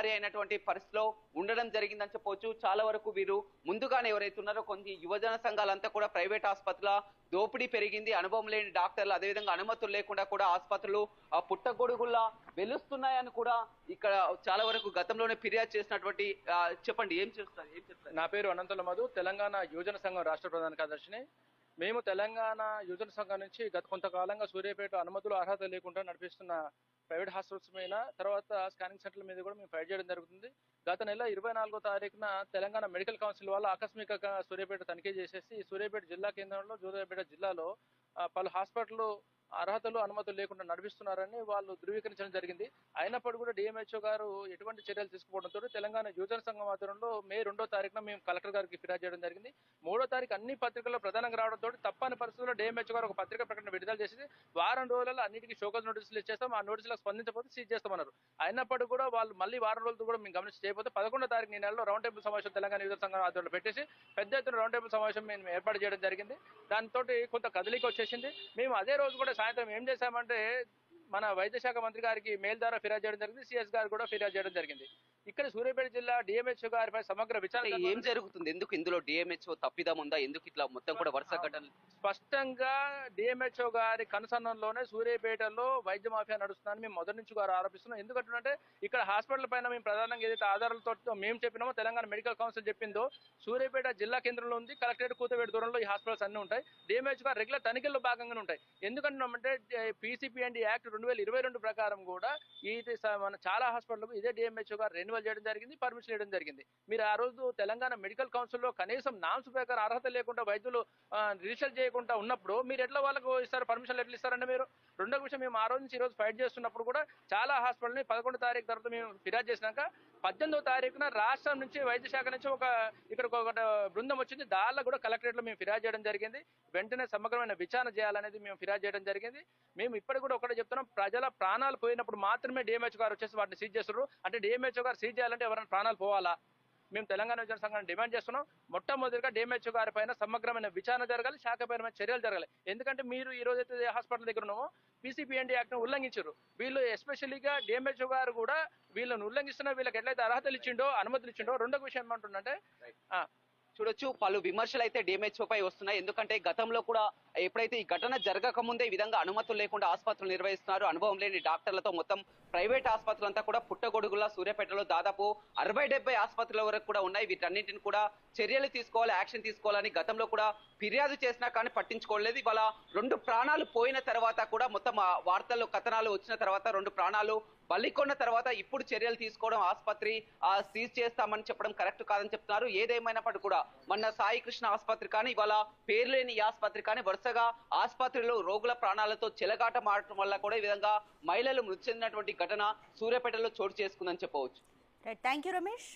అయినటువంటి పరిస్థితిలో ఉండడం జరిగిందని చెప్పవచ్చు. చాలా వరకు వీరు ముందుగానే ఎవరైతే ఉన్నారో కొన్ని యువజన సంఘాలంతా కూడా ప్రైవేట్ ఆసుపత్రుల దోపిడీ పెరిగింది, అనుభవం లేని డాక్టర్లు, అదేవిధంగా అనుమతులు లేకుండా కూడా ఆసుపత్రులు పుట్టగొడుగుల్లా వెలుస్తున్నాయని కూడా ఇక్కడ చాలా వరకు గతంలోనే ఫిర్యాదు చేసినటువంటి చెప్పండి ఏం చెప్తారు? నా పేరు అనంతుల మధు, తెలంగాణ యువజన సంఘం రాష్ట్ర ప్రధాన కార్యదర్శిని. మేము తెలంగాణ యువజన సంఘం నుంచి గత కొంతకాలంగా సూర్యాపేట అనుమతులు అర్హత లేకుండా నడిపిస్తున్న ప్రైవేట్ హాస్పిటల్స్ మీద, తర్వాత స్కానింగ్ సెంటర్ల మీద కూడా మేము ఫైట్ చేయడం జరుగుతుంది. గత నెల 24వ తారీఖున తెలంగాణ మెడికల్ కౌన్సిల్ వాళ్ళు ఆకస్మికంగా సూర్యాపేట తనిఖీ చేసేసి సూర్యాపేట జిల్లా కేంద్రంలో సూర్యాపేట జిల్లాలో పలు హాస్పిటల్ అర్హతలు అనుమతులు లేకుండా నడిపిస్తున్నారని వాళ్ళు ధృవీకరించడం జరిగింది. అయినప్పటికీ కూడా డిఎంహెచ్ఓ గారు ఎటువంటి చర్యలు తీసుకోవడంతో తెలంగాణ యువజన సంఘం ఆధ్వర్యంలో మే 2వ తారీఖున మేము కలెక్టర్ గారికి ఫిర్యాదు చేయడం జరిగింది. 3వ తారీఖు అన్ని పత్రికల్లో ప్రధానంగా రావడంతో తప్పని పరిస్థితుల్లో డిఎంహెచ్ఓ గారు ఒక పత్రిక ప్రకటన విడుదల చేసి వారం రోజులలో అన్నిటికీ షోకాజ్ నోటీసులు ఇచ్చేస్తాం, ఆ నోటీసులకు స్పందించకపోతే సీజ్ చేస్తామన్నారు. అయినప్పటికీ కూడా వాళ్ళు మళ్ళీ వారం రోజులు కూడా మేము గమనించి చేయకపోతే 11వ తారీఖు ఈ నెలలో రౌండ్ టేబుల్ సమావేశం తెలంగాణ యువజన సంఘం ఆధ్వర్యంలో పెట్టేసి పెద్ద ఎత్తున రౌండ్ టేబుల్ సమావేశం మేము ఏర్పాటు చేయడం జరిగింది. దాంతో కొంత కదలిక వచ్చేసింది. మేము అదే రోజు కూడా సాయంత్రం ఏం చేశామంటే మన వైద్య శాఖ మంత్రి గారికి మెయిల్ ద్వారా ఫిర్యాదు చేయడం జరిగింది, సిఎస్ గారు కూడా ఫిర్యాదు చేయడం జరిగింది. ఇక్కడ సూర్యాపేట జిల్లా డిఎంహెచ్ఓ గారిపై సమగ్ర విచారణ ఏం జరుగుతుంది, ఎందుకు ఇందులో డిఎంహెచ్ఓ తప్పిదం ఉందా, ఎందుకు ఇట్లా మొత్తం కూడా వరుస ఘటనలు? స్పష్టంగా డిఎంహెచ్ఓ గారి కనుసన్నలోనే సూర్యాపేటలో వైద్య మాఫియా నడుస్తుందని మేము మొదటి నుంచి గారు ఆరోపిస్తున్నాం. ఎందుకంటే ఇక్కడ హాస్పిటల్ పైన మేము ప్రధానంగా ఏదైతే ఆధారాలతో మేము చెప్పినామో తెలంగాణ మెడికల్ కౌన్సిల్ చెప్పిందో సూర్యాపేట జిల్లా కేంద్రంలో ఉంది, కలెక్టరేట్ కూతవేట దూరంలో ఈ హాస్పిటల్స్ అన్ని ఉంటాయి. డిఎంహెచ్ఓ గారు రెగ్యులర్ తనిఖీల్లో భాగంగానే ఉంటాయి. ఎందుకంటున్నామంటే PCPND యాక్ట్ 2022 ప్రకారం కూడా ఇది మన చాలా హాస్పిటల్కు ఇదే డిఎంహెచ్ఓ గారు రెన్యువల్ చేయడం జరిగింది, పర్మిషన్ ఇవ్వడం జరిగింది. మీరు ఆ రోజు తెలంగాణ మెడికల్ కౌన్సిల్లో కనీసం నామ్స్ ప్రకారం అర్హత లేకుండా వైద్యులు రిజిస్టర్ చేయకుండా ఉన్నప్పుడు మీరు ఎట్లా వాళ్ళకు ఇస్తారు, పర్మిషన్లు ఎట్లా ఇస్తారంటే మీరు? రెండో విషయం, మేము ఆ రోజు నుంచి ఈ రోజు ఫైట్ చేస్తున్నప్పుడు కూడా చాలా హాస్పిటల్ని 11వ తారీఖు తర్వాత మేము ఫిర్యాదు చేసినాక 18వ తారీఖున రాష్ట్రం నుంచి వైద్య శాఖ నుంచి ఇక్కడ ఒక బృందం వచ్చింది. దానిలో కూడా కలెక్టరేట్లో మేము ఫిర్యాదు చేయడం జరిగింది. వెంటనే సమగ్రమైన విచారణ చేయాలనేది మేము ఫిర్యాదు చేయడం జరిగింది. మేము ఇప్పటికి కూడా ఒకటే చెప్తున్నాం, ప్రజల ప్రాణాలు పోయినప్పుడు మాత్రమే డిఎంహెచ్ఓ గారు వచ్చేసి వాటిని సీజ్ చేస్తున్నారు. అంటే డిఎంహెచ్ఓ గారు సీజ్ చేయాలంటే ఎవరైనా ప్రాణాలు పోవాలా? మేము తెలంగాణ యువజన సంఘాన్ని డిమాండ్ చేస్తున్నాం. మొట్టమొదటిగా డిఎంహెచ్ఓ గారి పైన సమగ్రమైన విచారణ జరగాలి, శాఖపరమైన చర్యలు జరగాలి. ఎందుకంటే మీరు ఈ రోజు అయితే హాస్పిటల్ దగ్గర ఉన్నామో PCPND యాక్ట్ను ఉల్లంఘించారు. వీళ్ళు ఎస్పెషల్లీగా డిఎంహెచ్ఓ గారు కూడా వీళ్ళని ఉల్లంఘిస్తున్న వీళ్ళకి ఎట్లయితే అర్హతలు ఇచ్చిండో, అనుమతులు ఇచ్చిండో. రెండో విషయం ఏమంటుందంటే చూడొచ్చు, పలు విమర్శలు అయితే డిఎంహెచ్ఓ పై వస్తున్నాయి. ఎందుకంటే గతంలో కూడా ఎప్పుడైతే ఈ ఘటన జరగక ముందే ఈ విధంగా అనుమతులు లేకుండా ఆసుపత్రులు నిర్వహిస్తున్నారు, అనుభవం లేని డాక్టర్లతో మొత్తం ప్రైవేట్ ఆసుపత్రులు అంతా కూడా పుట్టగొడుగులా సూర్యాపేటలో దాదాపు 60-70 ఆసుపత్రుల వరకు కూడా ఉన్నాయి. వీటన్నింటిని కూడా చర్యలు తీసుకోవాలి, యాక్షన్ తీసుకోవాలని గతంలో కూడా ఫిర్యాదు చేసినా కానీ పట్టించుకోలేదు. ఇవాళ 2 ప్రాణాలు పోయిన తర్వాత కూడా మొత్తం వార్తల్లో కథనాలు వచ్చిన తర్వాత 2 ప్రాణాలు బలికొన్న తర్వాత ఇప్పుడు చర్యలు తీసుకోవడం, ఆసుపత్రి సీజ్ చేస్తామని చెప్పడం కరెక్ట్ కాదని చెప్తున్నారు. ఏదేమైనప్పటికీ కూడా మొన్న సాయి కృష్ణ ఆసుపత్రి కానీ ఇవాళ పేరు లేని ఈ ఆసుపత్రి కానీ వరుసగా ఆసుపత్రిలో రోగుల ప్రాణాలతో చెలగాట మారటం వల్ల కూడా ఈ విధంగా మహిళలు మృతి చెందినటువంటి ఘటన సూర్యాపేటలో చోటు చేసుకుందని చెప్పవచ్చు. Thank you Ramesh.